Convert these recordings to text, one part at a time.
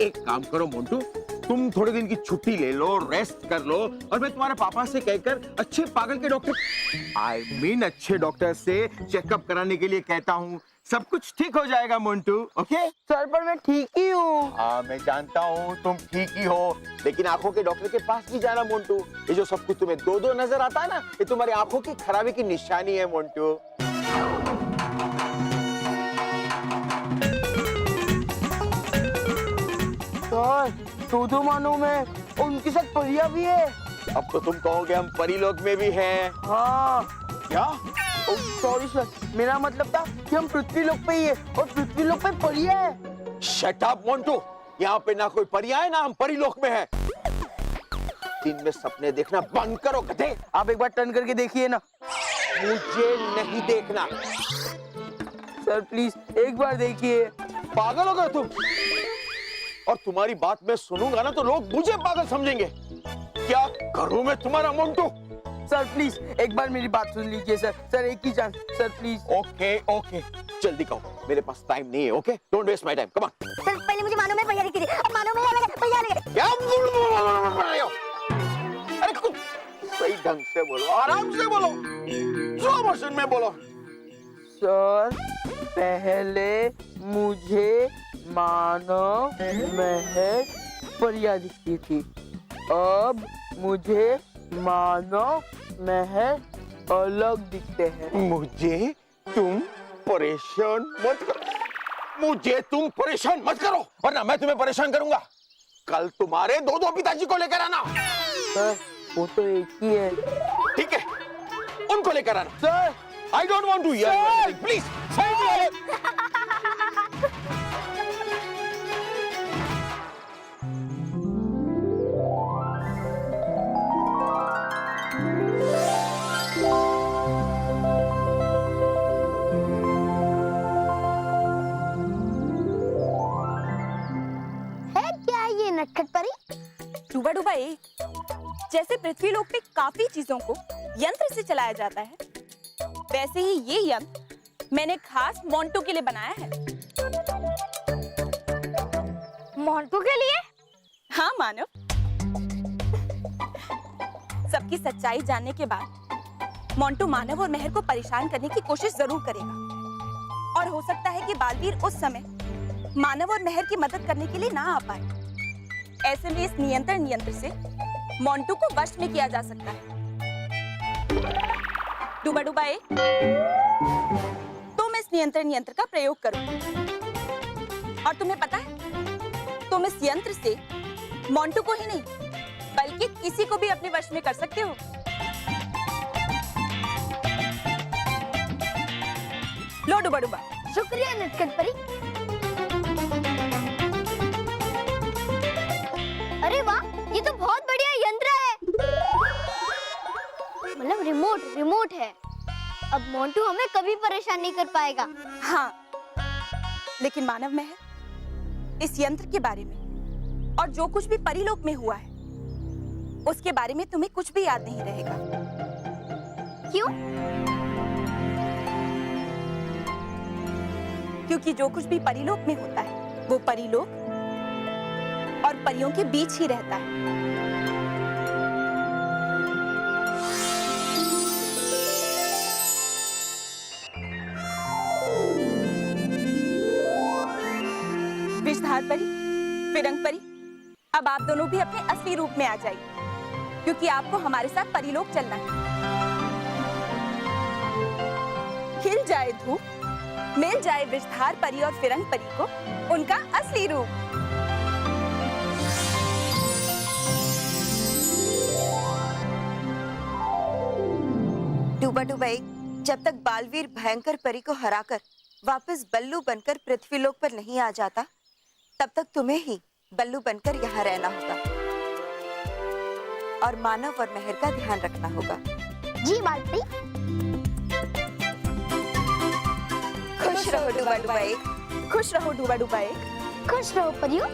एक काम करो मोंटू, तुम थोड़े दिन की छुट्टी ले लो, रेस्ट कर लो, और मैं तुम्हारे पापा से कहकर अच्छे पागल के डॉक्टर अच्छे डॉक्टर से चेकअप कराने के लिए कहता हूँ। सब कुछ ठीक हो जाएगा मोंटू। ओके सर पर मैं ठीक ही हूँ। हाँ मैं जानता हूँ तुम ठीक ही हो, लेकिन आंखों के डॉक्टर के पास भी जाना मोंटू। ये जो सब कुछ तुम्हें दो दो नजर आता है ना, ये तुम्हारी आंखों की खराबी की निशानी है मोंटू। सर तो मानो मैं, उनके साथ परिया भी है। अब तो तुम कहोगे हम परीलोक में भी हैं। हाँ। क्या? सॉरी सर, मेरा मतलब था कि हम पृथ्वी लोक पे ही है और पृथ्वी लोक पे परिया है। शट अप मोंटू, यहाँ पे ना कोई परिया है ना हम परीलोक में है। दिन में सपने देखना बंद करो गधे। आप एक बार टर्न करके देखिए ना। मुझे नहीं देखना। सर प्लीज एक बार देखिए। पागल हो गए तुम? और तुम्हारी बात मैं सुनूंगा ना तो लोग मुझे पागल समझेंगे। क्या करूं मैं तुम्हारा मोंटू? सर प्लीज एक बार मेरी बात सुन लीजिए सर। सर एक ही chance sir please. Okay okay जल्दी कहो, मेरे पास टाइम नहीं है। Okay don't waste my time, come on. Sir पहले मुझे मानो में परिया दिखती थी, अब मानो में परिया लगे। क्या? अरे कुछ सही ढंग से बोलो, आराम से बोलो, स्लो मोशन में बोलो। सर पहले मुझे मानव महल परिया दिखती थी, अब मुझे मानव महल अलग दिखते हैं। मुझे तुम परेशान मत करो, मुझे तुम परेशान मत करो, वरना मैं तुम्हें परेशान करूंगा। कल तुम्हारे दो दो पिताजी को लेकर आना। सर वो तो एक ही है। ठीक है, उनको लेकर आना। Sir I don't want to hear anything, please नटखट परी। डूबा डूबा एक, जैसे पृथ्वी लोक पे काफी चीजों को यंत्र से चलाया जाता है, वैसे ही ये यंत्र मैंने खास मोंटू के लिए बनाया है। मोंटू के लिए? हाँ मानव। सबकी सच्चाई जानने के बाद मोंटू मानव और मेहर को परेशान करने की कोशिश जरूर करेगा, और हो सकता है कि बालवीर उस समय मानव और मेहर की मदद करने के लिए ना आ पाए। ऐसे में इस नियंत्रण यंत्र से मोंटू को वश में किया जा सकता है। डूबा डूबा एक, तुम इस नियंत्रण यंत्र का प्रयोग करो, और तुम्हें पता है तुम इस यंत्र से मोंटू को ही नहीं बल्कि किसी को भी अपने वश में कर सकते हो। लो डूबा डूबा। शुक्रिया नटखट परी। अरे वाह, ये तो बहुत बढ़िया यंत्र है। मतलब रिमोट है। अब मोंटू हमें कभी परेशान नहीं कर पाएगा। हाँ, लेकिन मानव महल, इस यंत्र के बारे में और जो कुछ भी परीलोक में हुआ है उसके बारे में तुम्हें कुछ भी याद नहीं रहेगा। क्यों? क्योंकि जो कुछ भी परीलोक में होता है वो परीलोक और परियों के बीच ही रहता है। विषधार परी, फिरंग परी, अब आप दोनों भी अपने असली रूप में आ जाइए, क्योंकि आपको हमारे साथ परीलोक चलना है। खिल जाए धूप, मिल जाए विषधार परी और फिरंग परी को उनका असली रूप। डूबा डूबा एक, जब तक बालवीर भयंकर परी को हराकर वापस बल्लू बनकर पृथ्वीलोक पर नहीं आ जाता, तब तक तुम्हें ही बल्लू बनकर यहाँ रहना होगा और मानव और मेहर का ध्यान रखना होगा। जी बालपरी। खुश रहो डूबा डूबा एक। खुश रहो डूबा डूबा एक। खुश रहो परियों।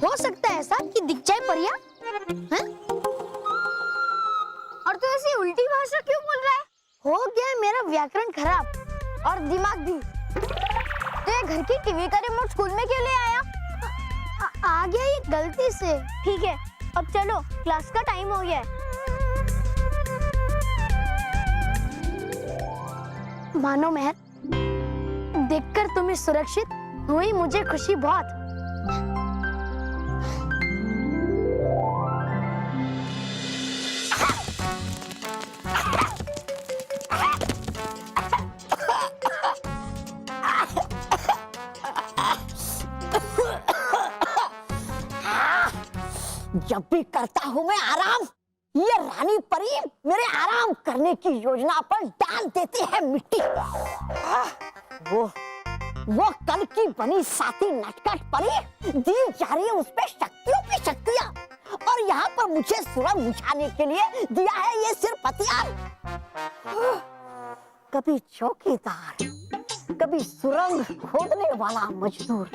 हो सकता है ऐसा कि दिख जाए परियां? हैं? और तू ऐसी उल्टी भाषा क्यों बोल रहा है? हो गया है मेरा व्याकरण खराब और दिमाग भी। तो ये घर की टीवी का रिमोट स्कूल में क्यों ले आया? आ गया ये गलती से। ठीक है, अब चलो क्लास का टाइम हो गया है। मानो मेहर, देखकर तुम्हें सुरक्षित हुई मुझे खुशी बहुत। जब भी करता हूँ मैं आराम, ये रानी परी मेरे आराम करने की योजना पर डाल देती है मिट्टी। वो कल की बनी साथी नटखट परी दी जा रही है उस पे शक्तियों की शक्तियाँ, और यहाँ पर मुझे सुरंग बुझाने के लिए दिया है ये सिर्फ हथियार। कभी चौकीदार, कभी सुरंग खोदने वाला मजदूर,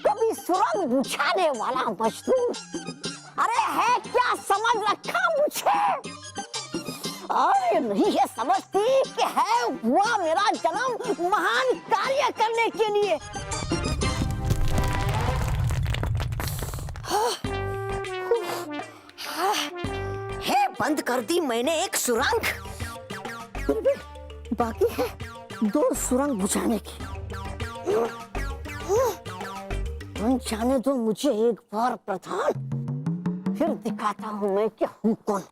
कभी सुरंग बुझाने वाला मजदूर। अरे है क्या समझ रखा मुझे? अरे नहीं है समझती कि है हुआ मेरा जन्म महान कार्य करने के लिए। है बंद कर दी मैंने एक सुरंग, फिर भी बाकी है 2 सुरंग बुझाने की। जाने दो मुझे एक बार प्रधान, फिर दिखाता हूँ मैं कि हूँ कौन।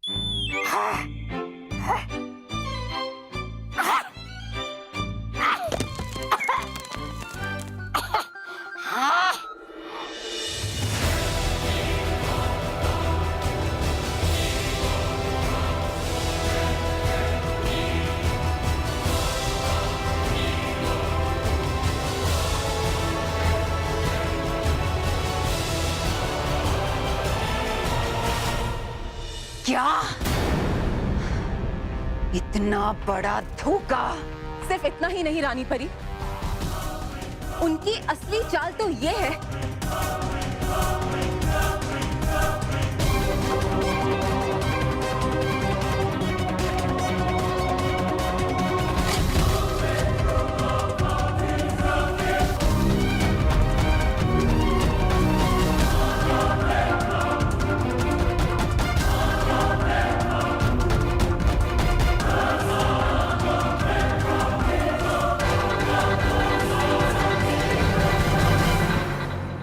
क्या इतना बड़ा धोखा? सिर्फ इतना ही नहीं रानी परी, उनकी असली चाल तो ये है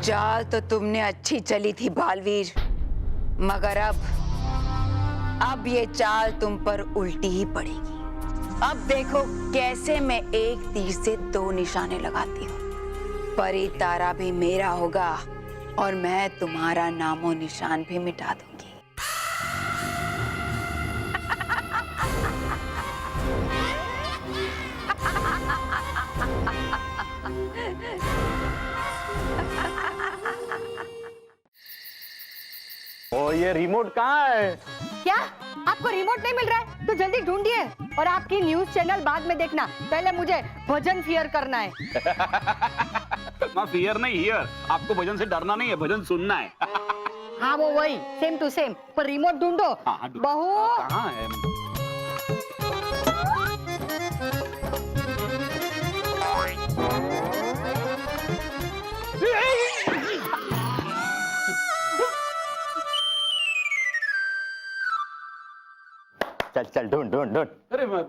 चाल तो तुमने अच्छी चली थी बालवीर, मगर अब ये चाल तुम पर उल्टी ही पड़ेगी। अब देखो कैसे मैं एक तीर से 2 निशाने लगाती हूँ। परी तारा भी मेरा होगा और मैं तुम्हारा नामो निशान भी मिटा दूंगी। ओ ये रिमोट कहाँ है? क्या आपको रिमोट नहीं मिल रहा है? तो जल्दी ढूंढिए, और आपकी न्यूज चैनल बाद में देखना, पहले मुझे भजन फियर करना है। ना फियर नहीं हियर, आपको भजन से डरना नहीं है, भजन सुनना है। हाँ वो वही सेम टू सेम, पर रिमोट ढूंढो। हाँ, बहू कहाँ है? चल चल ढूंढ ढूंढ ढूंढ। अरे हाँ।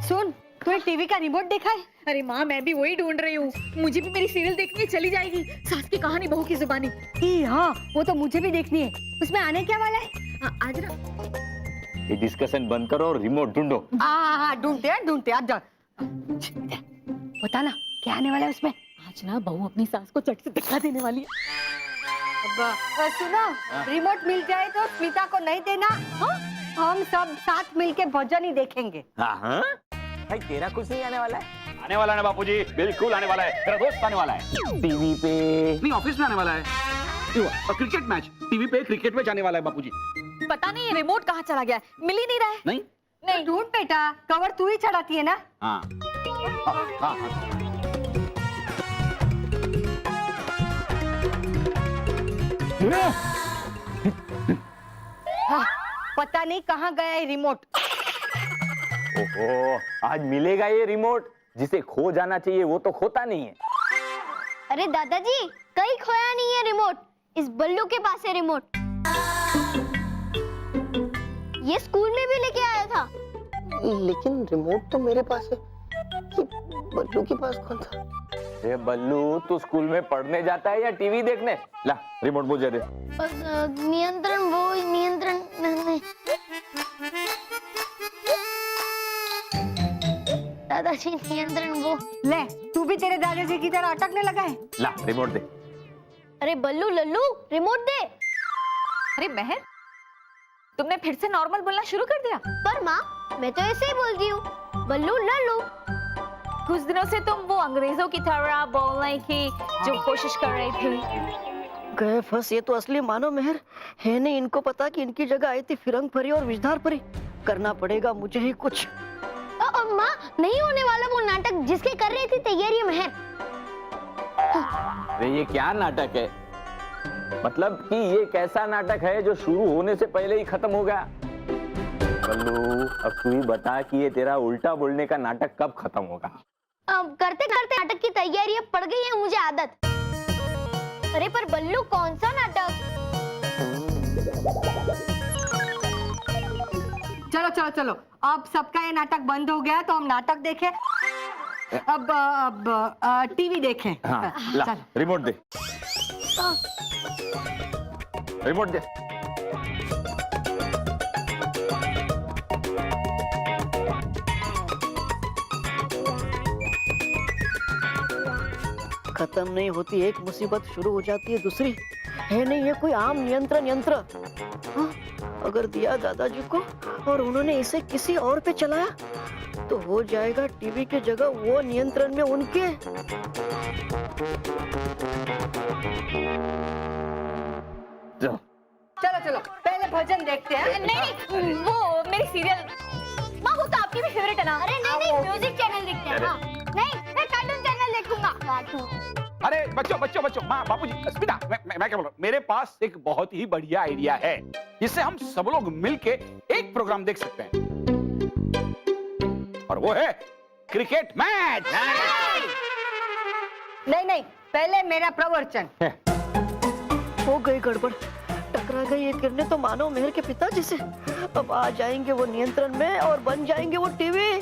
सुन, तूने टीवी का रिमोट देखा है? अरे माँ मैं भी वही ढूंढ रही हूँ, मुझे भी मेरी सीरियल देखनी चली जाएगी, सास की कहानी बहू की जुबानी। हाँ वो तो मुझे भी देखनी है, उसमें आने क्या वाला है? आज ना ये डिस्कशन बंद करो और रिमोट ढूंढो। हाँ ढूंढते आज जा। बता ना क्या आने वाला है उसमें? आज ना बहू अपनी सास को चट से दिखा देने वाली है। सुनो, रिमोट मिल जाए तो स्मिता को नहीं देना, हाँ? हम सब साथ मिलके भजन ही देखेंगे। हाँ हाँ भाई तेरा कुछ नहीं आने वाला है? आने वाला है ना बापूजी, बिल्कुल आने वाला है। मेरा दोस्त आने वाला है। टीवी पे? नहीं, ऑफिस में आने वाला है। और क्रिकेट मैच टीवी पे, क्रिकेट मैच आने वाला है बापूजी। पता नहीं ये रिमोट कहाँ चला गया है, मिल ही नहीं रहा है। नहीं नहीं ढूंढ बेटा, कवर तू ही चढ़ाती है ना। हाँ हाँ हाँ। हाँ, पता नहीं कहाँ गया है रिमोट। ओहो, आज मिलेगा ये रिमोट। जिसे खो जाना चाहिए वो तो खोता नहीं है। अरे दादाजी, कहीं खोया नहीं है रिमोट, इस बल्लू के पास है रिमोट। ये स्कूल में भी लेके आया था। लेकिन रिमोट तो मेरे पास है, कि बल्लू के पास कौन था? ये बल्लू तू स्कूल में पढ़ने जाता है या टीवी देखने? ला रिमोट मुझे दे। नियंत्रण वो नियंत्रण नहीं। दादाजी नियंत्रण वो। ले तू भी तेरे दादाजी की तरह अटकने लगा है। ला रिमोट दे। अरे बल्लू लल्लू रिमोट दे। अरे महर, तुमने फिर से नॉर्मल बोलना शुरू कर दिया। पर माँ, मैं तो ऐसे ही बोलती हूँ, बल्लू लल्लू। कुछ दिनों से तुम वो अंग्रेजों की तरह बोलने की जो कोशिश कर रही थी। गए फंस, ये तो असली मानो मेहर है। नहीं इनको पता कि इनकी जगह आई थी फिरंग परी और विजधार परी। करना पड़ेगा मुझे ही कुछ। माँ, नहीं होने वाला वो नाटक जिसके कर रही थी तैयारी महर। अरे ये क्या नाटक है? मतलब कि ये कैसा नाटक है जो शुरू होने से पहले ही खत्म हो गया? बल्लू, अब तू ही बता कि ये तेरा उल्टा बोलने का नाटक कब खत्म होगा? अब करते करते नाटक की तैयारी पड़ गई है मुझे आदत। अरे पर बल्लू, कौन सा नाटक? चलो चलो चलो, अब सबका ये नाटक बंद हो गया तो हम नाटक देखें। अब टीवी देखें। हाँ, ला चलो। रिमोट दे। रिमोट दे। खत्म नहीं होती एक मुसीबत, शुरू हो जाती है दूसरी। है नहीं ये कोई आम नियंत्रण यंत्र। हाँ, अगर दिया दादाजी को और उन्होंने इसे किसी और पे चलाया तो हो जाएगा टीवी की जगह वो नियंत्रण में उनके। चलो चलो, पहले भजन देखते हैं। नहीं, वो मेरी सीरियल। माँ, वो तो आपकी भी फेवरेट है ना। अरे नहीं, म्यूजिक चैनल देखते हैं। हाँ। नहीं, मैं कार्टून चैनल देखूंगा। कार्टून। अरे बच्चों माँ, बापूजी, स्मिता, मैं क्या बोल रहा हूँ? मेरे पास एक बहुत ही बढ़िया आइडिया है, जिससे हम सब लोग मिलके एक प्रोग्राम देख सकते हैं, और वो है क्रिकेट मैच। नहीं नहीं, पहले मेरा प्रवचन। हो गई गड़बड़, टकरा गई ये किरणें तो मानो मेहर के पिताजी से। अब आ जाएंगे वो नियंत्रण में और बन जाएंगे वो टीवी।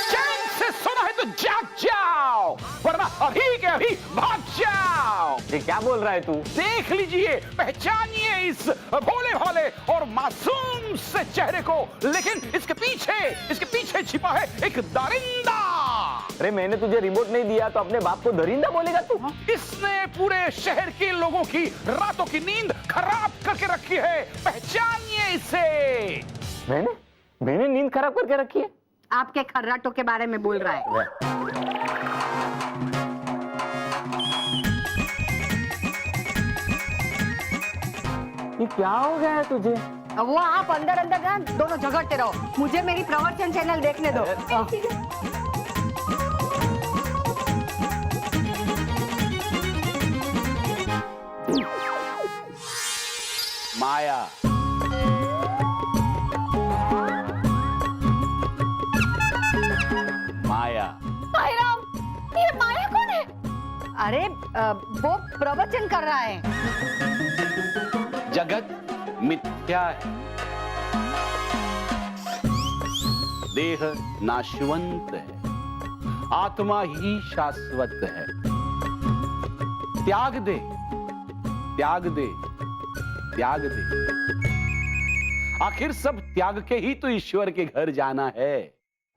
चैन से सुना है तो जाग जाओ, वरना अभी के अभी भाग जाओ। ये क्या बोल रहा है तू? देख लीजिए, पहचानिए इस भोले भाले और मासूम से चेहरे को, लेकिन इसके पीछे छिपा है एक दरिंदा। अरे मैंने तुझे रिमोट नहीं दिया तो अपने बाप को दरिंदा बोलेगा तू? इसने पूरे शहर के लोगों की रातों की नींद खराब करके रखी है, पहचानिए इसे। मैंने नींद खराब करके रखी है? आपके खर्राटों के बारे में बोल रहा है। ये क्या हो गया है तुझे? वो आप अंदर अंदर ना दोनों झगड़ते रहो, मुझे मेरी प्रवचन चैनल देखने दो। माया। माया। ये माया कौन है? अरे वो प्रवचन कर रहा है। जगत मिथ्या है, देह नाशवंत है, आत्मा ही शाश्वत है। त्याग दे, त्याग दे, त्याग दे। आखिर सब त्याग के ही तो ईश्वर के घर जाना है।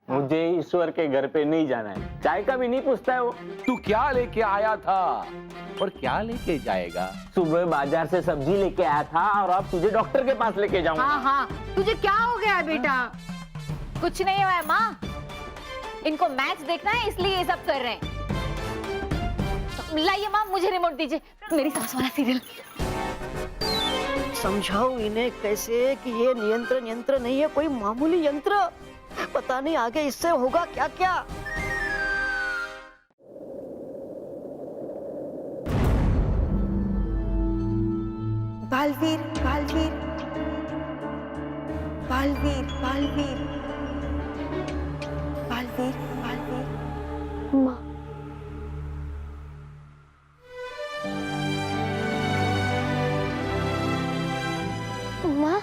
मुझे ईश्वर के घर पे नहीं जाना है, चाय का भी नहीं पूछता है वो। तू क्या लेके आया था और क्या लेके जाएगा? सुबह बाजार से सब्जी लेके आया था और अब तुझे डॉक्टर के पास लेके जाऊंगा। हाँ हाँ, तुझे क्या हो गया है बेटा? कुछ नहीं हुआ है माँ, इनको मैच देखना है इसलिए ये सब कर रहे हैं। लाइए माँ, मुझे रिमोट दीजिए, मेरी सास वाला सीरियल। समझाओ इन्हें कैसे कि ये नियंत्रण यंत्र नहीं है, कोई मामूली यंत्र। पता नहीं आगे इससे होगा क्या क्या। बालवीर बालवीर बालवीर बालवीर बालवीर बालवीर। माँ माँ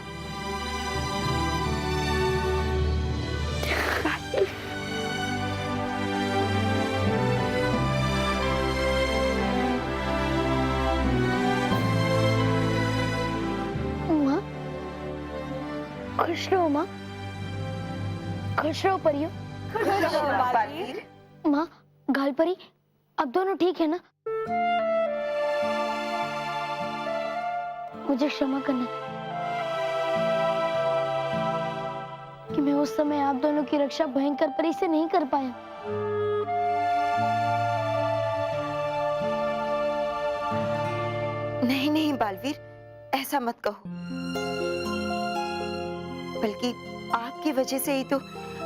माँ खुश रहो माँ, खुश रहो परियो। बालवीर माँ गालपरी, अब दोनों ठीक है ना? मुझे क्षमा करना कि मैं उस समय आप दोनों की रक्षा भयंकर परी से नहीं कर पाया। नहीं नहीं बालवीर, ऐसा मत कहो, बल्कि आपकी वजह से ही तो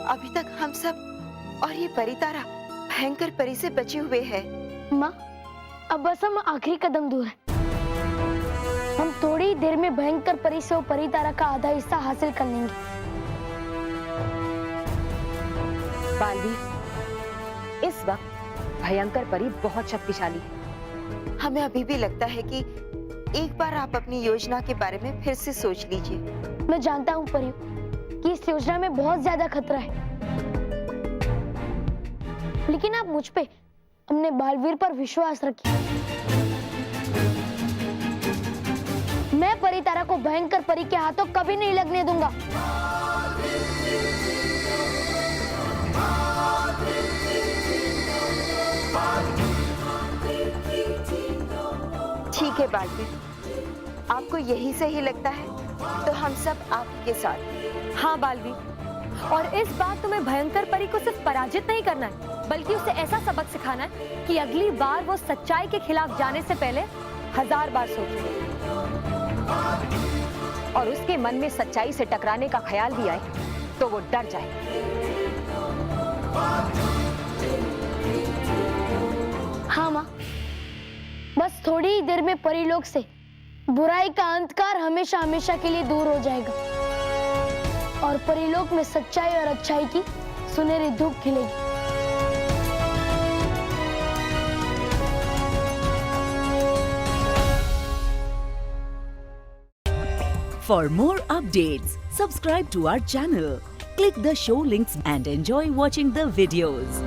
अभी तक हम सब और ये परितारा भयंकर परी से बचे हुए हैं। माँ अब बस हम आखिरी कदम दूर है, हम थोड़ी ही देर में भयंकर परी से वो परितारा का आधा हिस्सा हासिल कर लेंगे। बालवीर, इस वक्त भयंकर परी बहुत शक्तिशाली है। हमें अभी भी लगता है कि एक बार आप अपनी योजना के बारे में फिर से सोच लीजिए। मैं जानता हूँ परियो कि इस योजना में बहुत ज्यादा खतरा है, लेकिन आप मुझ पे, हमने बालवीर पर विश्वास रखिए। मैं परितारा को भयंकर परी के हाथों कभी नहीं लगने दूंगा। ठीक है बालवीर, आपको यही सही लगता है तो हम सब आपके साथ हैं। हाँ बालवीर, और इस बार तुम्हें भयंकर परी को सिर्फ पराजित नहीं करना है, बल्कि उसे ऐसा सबक सिखाना है कि अगली बार वो सच्चाई के खिलाफ जाने से पहले 1000 बार सोचे और उसके मन में सच्चाई से टकराने का ख्याल भी आए तो वो डर जाए। हाँ माँ, बस थोड़ी ही देर में परिलोक से बुराई का अंधकार हमेशा हमेशा के लिए दूर हो जाएगा और परिलोक में सच्चाई और अच्छाई की सुनहरी धूप खिलेगी। For more updates, subscribe to our channel, click the show links and enjoy watching the videos.